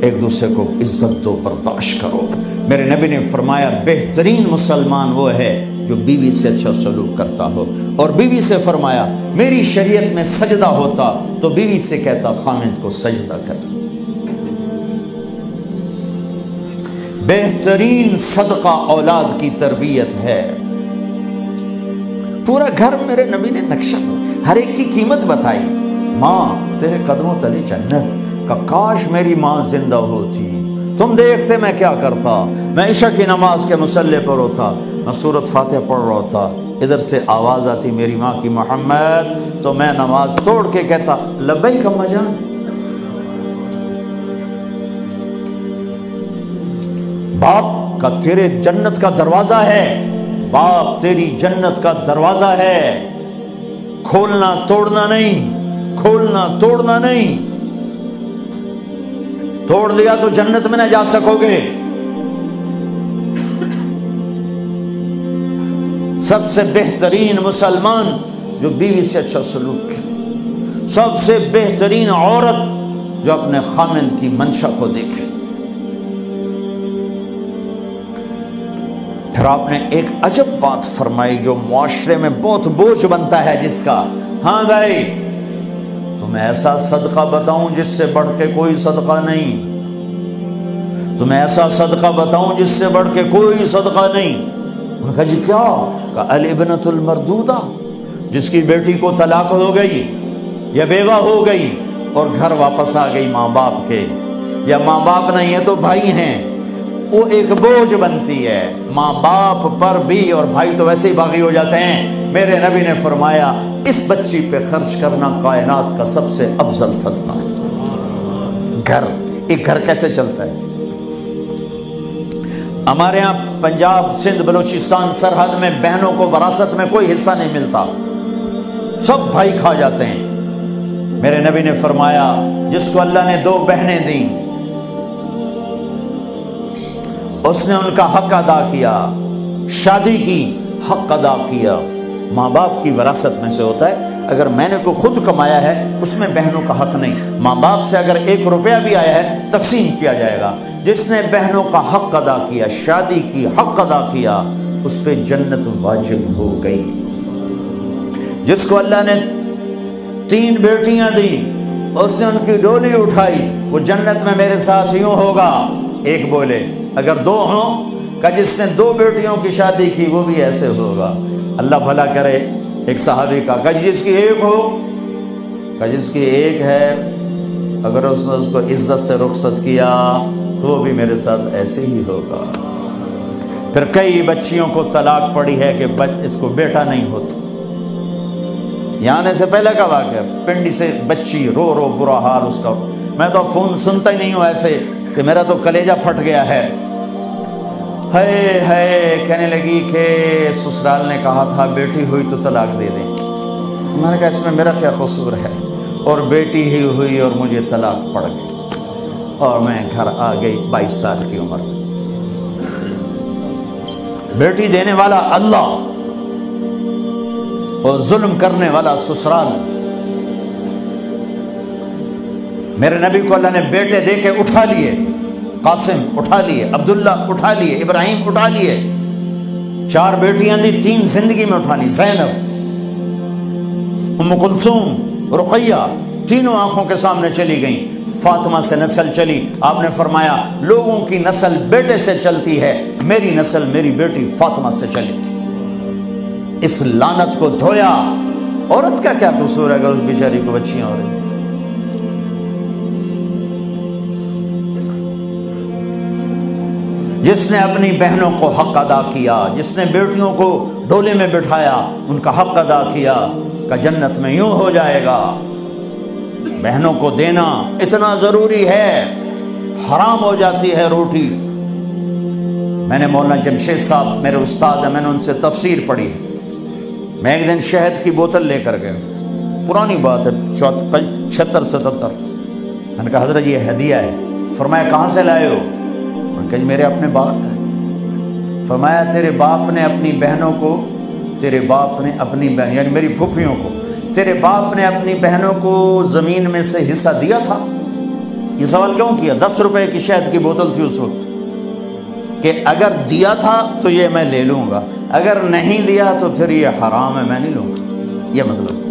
ایک دوسرے کو عزت دو، برداشت کرو۔ میرے نبی نے فرمایا بہترین مسلمان وہ ہے جو بیوی سے اچھا سلوک کرتا ہو، اور بیوی سے فرمایا میری شریعت میں سجدہ ہوتا تو بیوی سے کہتا خامند کو سجدہ کر۔ بہترین صدقہ اولاد کی تربیت ہے۔ پورا گھر میرے نبی نے نقشہ، ہر ایک کی قیمت بتائی۔ ماں تیرے قدموں تلے جنت، کا کاش میری ماں زندہ ہوتی، تم دیکھتے میں کیا کرتا، میں عشاء کی نماز کے مصلی پر ہوتا، میں سورۃ فاتحہ پڑھ رہا ہوتا، ادھر سے آواز آتی میری ماں کی محمد، تو میں نماز توڑ کے کہتا لبیک اماں جان۔ باپ کا تیرے جنت کا دروازہ ہے، باپ تیری جنت کا دروازہ ہے، کھولنا توڑنا نہیں، کھولنا توڑنا نہیں، توڑ دیا تو جنت میں نہ جا سکو گے۔ سب سے بہترین مسلمان جو بیوی سے اچھا سلوک کرے، سب سے بہترین عورت جو اپنے خامند کی منشا کو دیکھے۔ پھر آپ نے ایک عجب بات فرمائی جو معاشرے میں بہت بوجھ بنتا ہے جس کا، ہاں بھائی تمہیں ایسا صدقہ بتاؤں جس سے بڑھ کے کوئی صدقہ نہیں، تمہیں ایسا صدقہ بتاؤں جس سے بڑھ کے کوئی صدقہ نہیں۔ انہوں نے کہا جی کیا؟ کہا الابنۃ المردودہ، جس کی بیٹی کو طلاق ہو گئی یا بیوہ ہو گئی اور گھر واپس آ گئی ماں باپ کے، یا ماں باپ نہیں ہے تو بھائی ہیں، وہ ایک بوجھ بنتی ہے ماں باپ پر بھی، اور بھائی تو ویسے ہی باغی ہو جاتے ہیں۔ میرے نبی نے فرمایا اس بچی پہ خرچ کرنا کائنات کا سب سے افضل صدقہ ہے۔ گھر، ایک گھر کیسے چلتا ہے؟ ہمارے ہاں پنجاب سندھ بلوچستان سرحد میں بہنوں کو وراثت میں کوئی حصہ نہیں ملتا، سب بھائی کھا جاتے ہیں۔ میرے نبی نے فرمایا جس کو اللہ نے 2 بہنیں دیں اس نے ان کا حق ادا کیا، شادی کی حق ادا کیا۔ ماں باپ کی وراثت میں سے ہوتا ہے، اگر میں نے کوئی خود کمایا ہے اس میں بہنوں کا حق نہیں، ماں باپ سے اگر 1 روپیہ بھی آیا ہے تقسیم کیا جائے گا۔ جس نے بہنوں کا حق ادا کیا، شادی کی حق ادا کیا، اس پہ جنت واجب ہو گئی۔ جس کو اللہ نے 3 بیٹیاں دی اس نے ان کی ڈولی اٹھائی، وہ جنت میں میرے ساتھ یوں ہوگا۔ ایک بولے اگر 2 ہوں، کہ جس نے 2 بیٹیوں کی شادی کی وہ بھی ایسے ہوگا۔ اللہ بھلا کرے۔ ایک صحابی کا کہ جس کی 1 ہو، کہ جس کی 1 ہے، اگر اس نے اس کو عزت سے رخصت کیا تو وہ بھی میرے ساتھ ایسے ہی ہوگا۔ پھر کئی بچیوں کو طلاق پڑی ہے کہ اس کو بیٹا نہیں ہوتا۔ یہاں آنے سے پہلے کا واقعہ، پنڈی سے بچی رو رو برا حال اس کا، میں تو فون سنتا ہی نہیں ہوں ایسے کہ میرا تو کلیجہ پھٹ گیا ہے۔ ہے کہنے لگی کہ سسرال نے کہا تھا بیٹی ہوئی تو طلاق دے دیں۔ میں نے کہا اس میں میرا کیا قصور ہے، اور بیٹی ہی ہوئی اور مجھے طلاق پڑ گئی، اور میں گھر آ گئی 22 سال کی عمر میں۔ بیٹی دینے والا اللہ اور ظلم کرنے والا سسرال۔ میرے نبی کو اللہ نے بیٹے دے کے اٹھا لیے، قاسم اٹھا لیے، عبداللہ اٹھا لیے، ابراہیم اٹھا لیے، 4 بیٹیاں دی، 3 زندگی میں اٹھا لی، زینب، ام کلثوم، رقیہ، تینوں آنکھوں کے سامنے چلی گئیں۔ فاطمہ سے نسل چلی، آپ نے فرمایا لوگوں کی نسل بیٹے سے چلتی ہے، میری نسل میری بیٹی فاطمہ سے چلی۔ اس لعنت کو دھویا۔ عورت کا کیا قصور ہے اگر اس بیچاری کو بچیاں ہو رہی؟ جس نے اپنی بہنوں کو حق ادا کیا، جس نے بیٹیوں کو ڈولے میں بٹھایا، ان کا حق ادا کیا، کہ جنت میں یوں ہو جائے گا۔ بہنوں کو دینا اتنا ضروری ہے، حرام ہو جاتی ہے روٹی۔ میں نے مولانا جمشید صاحب میرے استاد ہیں، میں نے ان سے تفسیر پڑھی۔ میں ایک دن شہد کی بوتل لے کر گیا، پرانی بات ہے 76-77۔ میں نے کہا حضرت یہ ہدیہ ہے۔ فرمایا کہاں سے لائے ہو؟ کہ میرے اپنے باپ ہے۔ فرمایا تیرے باپ نے اپنی بہنوں کو، تیرے باپ نے اپنی بہن یعنی میری پھوپھیوں کو، تیرے باپ نے اپنی بہنوں کو زمین میں سے حصہ دیا تھا؟ یہ سوال کیوں کیا؟ 10 روپے کی شہد کی بوتل تھی اس وقت، کہ اگر دیا تھا تو یہ میں لے لوں گا، اگر نہیں دیا تو پھر یہ حرام ہے، میں نہیں لوں گا، یہ مطلب